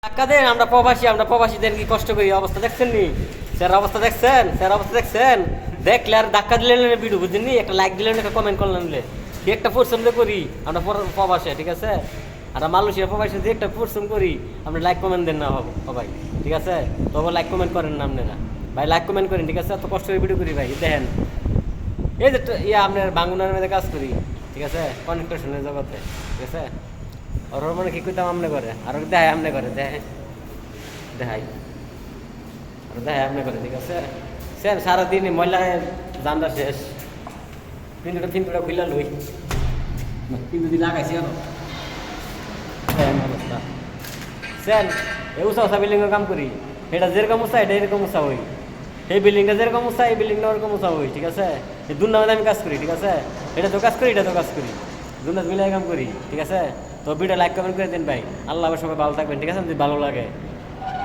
টাকা দেন, আমরা প্রবাসীদের কি কষ্ট করি, অবস্থা দেখছেন নি? স্যার অবস্থা দেখছেন, স্যার অবস্থা দেখছেন? দেখলে আর ধাক্কা দিলেন ভিডিও বুঝছেন নি, একটা লাইক দিলেন, একটা কমেন্ট করলেন, কি একটা পরিশ্রম করি আমরা প্রবাসে, ঠিক আছে? আর মালয়েশিয়া প্রবাসে যে একটা পরিশ্রম করি, আমরা লাইক কমেন্ট দেন না সবাই, ঠিক আছে? তবে লাইক কমেন্ট করেন না আপনারা ভাই, লাইক কমেন্ট করেন, ঠিক আছে? এত কষ্ট করে ভিডিও করি ভাই, দেখেন এই যে আপনার বাঙ্গুনার মধ্যে কাজ করি, ঠিক আছে? কনস্ট্রাকশনের জগতে, ঠিক আছে? ওর মনে কি করতাম আমনে করে, আর দেখাই আমনে করে, দেখাই আর দেখাই আমনে করে, ঠিক আছে? স্যার সারাদিন ময়লায় জানটা শেষ, পিন্টুটা খুললা লই, পিন্টু দিয়ে লাগাইছি আরো অবস্থা। স্যার এই উঁচা বিল্ডিংয়ের কাম করি, এটা যেরকম উঁচা এটা এরকম উঁচা হই, এই বিল্ডিংটা যেরকম উঁচা এই বিল্ডিংটা ওরকম উঁচা হই, ঠিক আছে? এই দুর্নামে আমি কাজ করি, ঠিক আছে? এটা তো কাজ করি, এটা তো কাজ করি, দুর্নাথ মিলাই কাম করি, ঠিক আছে? তো ভিডিও লাইক কমেন্ট করে দিন ভাই। আল্লাহ সবাই ভালো থাকবেন, ঠিক আছে? যদি ভালো লাগে